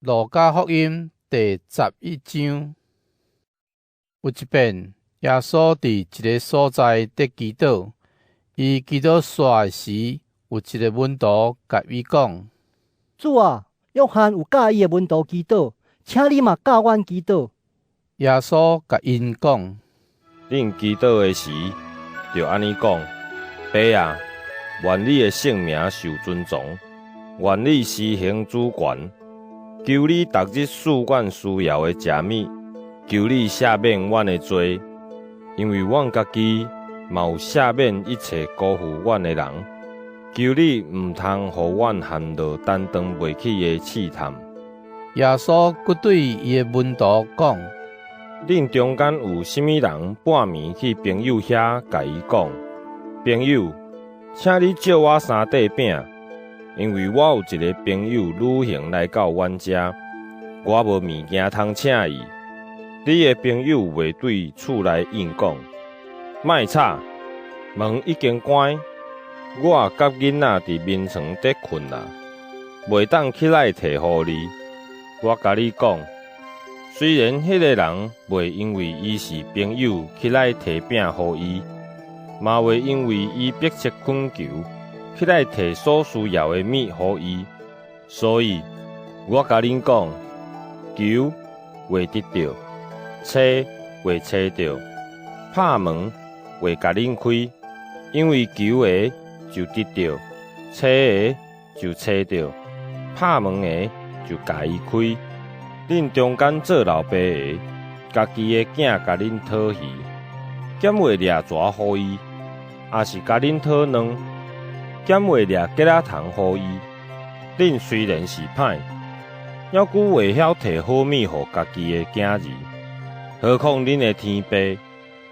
路加福音第11章。有一遍，耶稣伫一个所在得祈祷，伊祈祷煞时，有一个门徒甲伊讲：“主啊，约翰有教伊的门徒祈祷，请你嘛教阮祈祷。”耶稣甲因讲：“恁祈祷的时，就安尼讲：爸啊，愿你的圣名受尊重，愿你施行主权。求你逐日赐阮需要的食物，求你赦免阮的罪，因为阮家己嘛有赦免一切辜负阮的人。求你毋通互阮陷落担当袂起的试探。”耶稣佫对伊的门徒讲：“恁中间有甚物人半暝去朋友遐甲伊讲：朋友，请你借我3块饼，因为我有一个朋友旅行来到阮遮，我无物件通请伊。你的朋友会对厝内应讲：莫吵，门已经关，我甲囡仔伫眠床伫困啦，袂当起来摕互你。我甲你讲，虽然迄个人袂因为伊是朋友起来摕饼互伊，嘛袂因为伊迫切恳求起来摕所需要的物互伊。所以，我甲恁讲，求会得到，找会找到，拍门会甲恁开。因为求的就得到，找的就找到，拍门的就甲伊开。恁中间做老爸的，家己的囝甲恁讨鱼，减会掠蛇互伊，也是甲恁讨卵，减会掠吉仔虫互伊。恁虽然是歹，还佫会晓摕好物互家己的囝儿，何况恁的天父，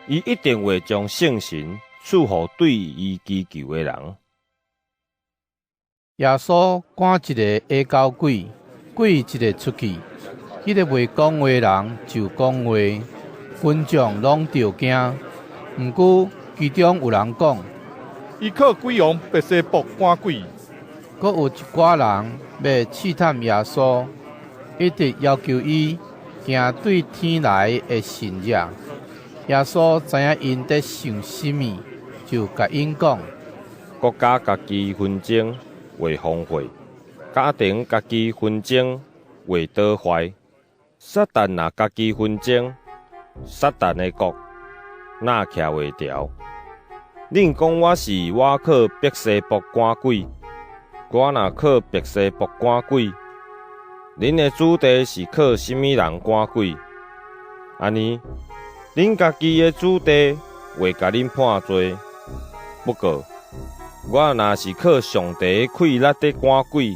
伊一定会将圣神赐予对伊祈求的人。耶稣赶一个下狗鬼，鬼一个出去，迄个袂讲话人就讲话，群众拢着惊。毋过其中有人讲，伊靠鬼王白西卜赶鬼。阁有一寡人要试探耶稣，一直要求伊行对天来的神迹。耶稣知影因在想什么，就甲因讲：国家家己纷争为荒废，家庭家己纷争为倒坏。撒旦若家己纷争，撒旦的国哪徛袂牢？恁讲我靠白西卜赶鬼，我若靠白西卜赶鬼，恁的主地是靠甚物人赶鬼？安尼，恁家己的主地会甲恁判罪。不过，我若是靠上帝的气力在赶鬼，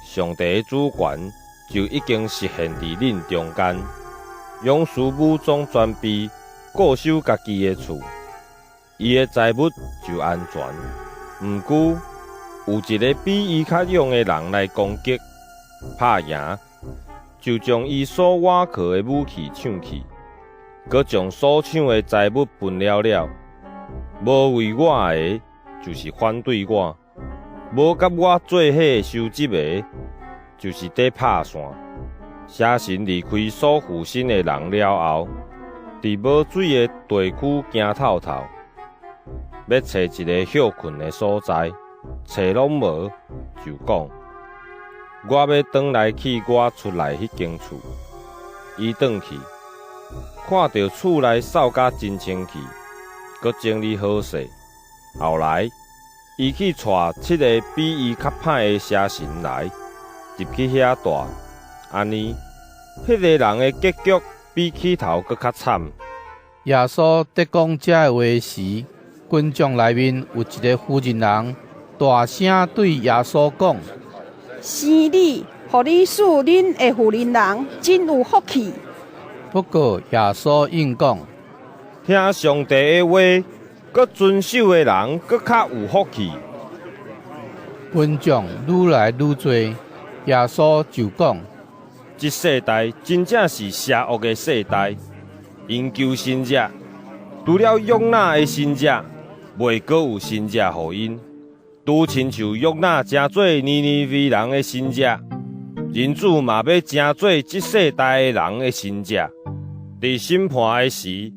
上帝的主权就已经实现伫恁中间。勇士武装全备，固守家己的厝，伊的财物就安全。毋过，有一个比伊较勇的人来攻击，拍赢，就将伊所挖靠的武器抢去，佮将所抢的财物分了了。无为我的，就是反对我；无甲我做伙收集的，就是在拍线。邪神离开所附身的人了后，伫无水的地区行透透，要找一个休困的所在，找拢无，就讲：我要转来去我出来迄间厝。伊转去，看到厝内扫甲真清气，佮整理好势。后来，伊去带7个比伊较歹的邪神来，入去遐住。安尼，迄个人的结局比起头佮较惨。耶稣在讲这话时，群众内面有一个妇人人，大声对耶稣讲：“生你，互你使恁的妇人人真有福气。”不过耶稣应讲：“听上帝的话，佮遵守的人佮较有福气。”群众愈来愈多，耶稣就讲：“这世代真正是邪恶的世代，因求神迹，除了约拿的神迹，袂阁有神迹互因。拄亲像约拿真做尼尼微人的神迹，人子嘛要成做即世代的人的神者。伫审判的时，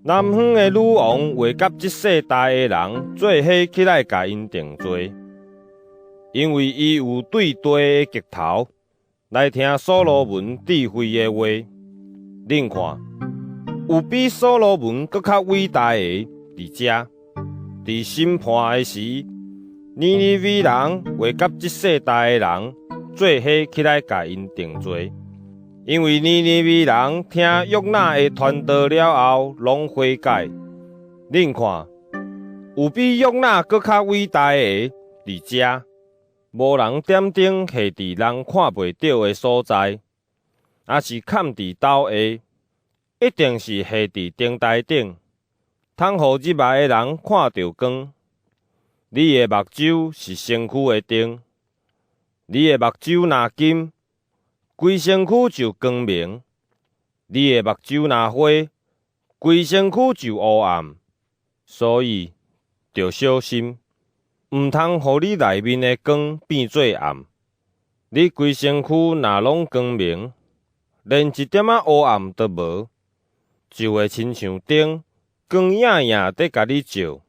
南方的女王会甲即世代的人做伙起来甲因定罪，因为伊有对地的骨头来听所罗门智慧的话。恁看，有比所罗门搁较伟大的伫遮。伫审判的时，尼尼微人会甲即世代的人做伙起来甲因定罪，因为尼尼微人听约拿的传道了后，拢悔改。恁看，有比约拿搁较伟大的伫遮，无人点灯下伫人看袂到的所在，也是嵌伫斗下，一定是下伫灯台顶，通互入来的人看到光。你的目睭是身躯的灯，你的目睭若金，规身躯就光明；你的目睭若灰，规身躯就黑暗。所以，着小心，毋通互你内面的光变做暗。你规身躯若拢光明，连一点仔黑暗都无，就会亲像灯，光影影地甲你照，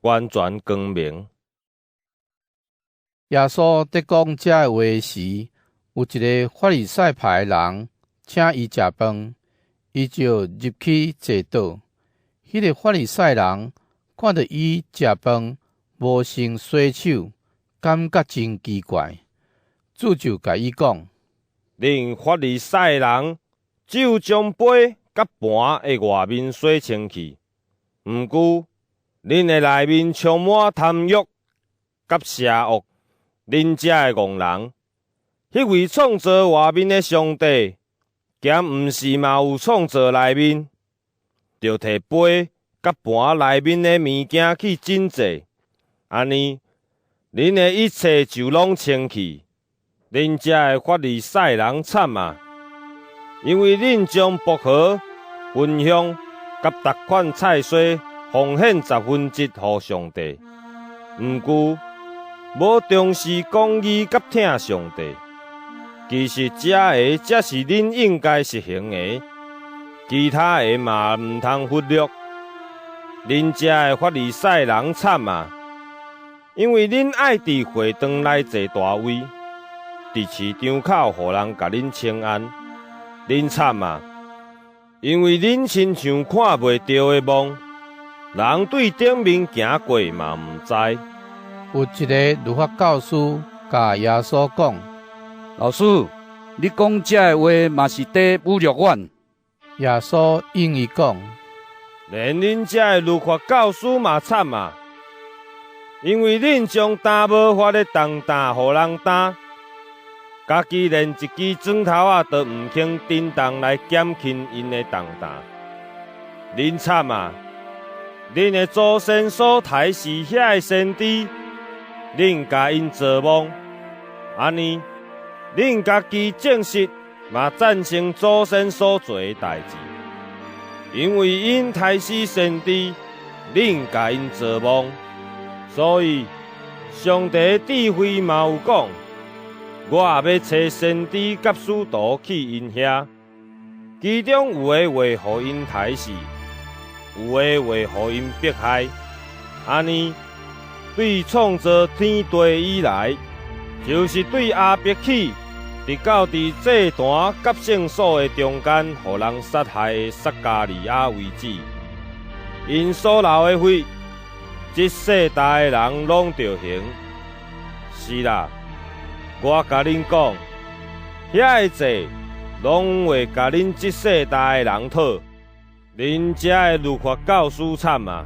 完全光明。耶稣伫讲这话时，有一个法利赛派的人请伊食饭，伊就入去坐倒。迄个法利赛人看到伊食饭无先洗手，感觉真奇怪。主就甲伊讲：恁法利赛人只有将杯甲盘的外面洗清气，毋过恁的内面充满贪欲甲邪恶。恁遮的戆人，迄位创造外面的上帝，兼毋是嘛有创造内面，就摕杯甲盘内面的物件去整济，安尼恁的一切就拢清气。恁遮的法利赛人惨啊！因为恁将薄荷、熏香甲逐款菜蔬奉献1/10互上帝，毋过无重视公义甲疼上帝。其实这个才是恁应该实行的，其他的嘛毋通忽略。恁遮的法利赛人惨啊！因为恁爱伫会堂内坐大位，伫市场口互人甲恁请安。恁惨啊！因为恁亲像看袂到的梦，人对顶面行过嘛毋知。有一个律法教师甲耶稣讲：老师，你讲这话嘛是在侮辱阮。耶稣应伊讲：连恁遮的律法教师嘛惨啊！因为恁将担无法的重担互人担，家己连一支砖头啊都毋肯振动来减轻因的重担。恁惨啊！恁的祖先所抬是遐的先知，恁甲因做梦，安尼恁家己证实嘛赞成祖先所做的代志。因为因抬是先知，恁甲因做梦，所以上帝的智慧嘛有讲，我也要找先知甲使徒去因遐，其中有的会互因抬示，有的会互因迫害。安尼对创造天地以来，就是对阿伯起，直到伫祭坛甲圣所的中间，互人杀害的撒加利亚为止。因所流的血，这世代的人拢着行。是啦，我甲恁讲，遐个罪拢会甲恁这世代的人讨。恁遮的律法教师惨啊！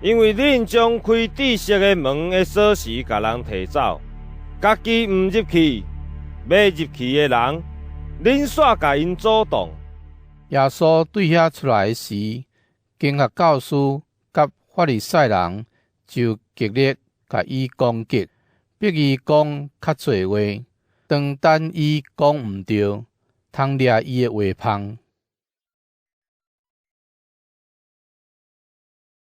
因为恁将开知识的门的锁匙甲人摕走，家己毋入去，要入去的人，恁煞甲因阻挡。耶稣对遐出来时，经学教师甲法利赛人就激烈甲伊攻击，逼伊讲较侪话，当等伊讲毋对，通掠伊的话芳。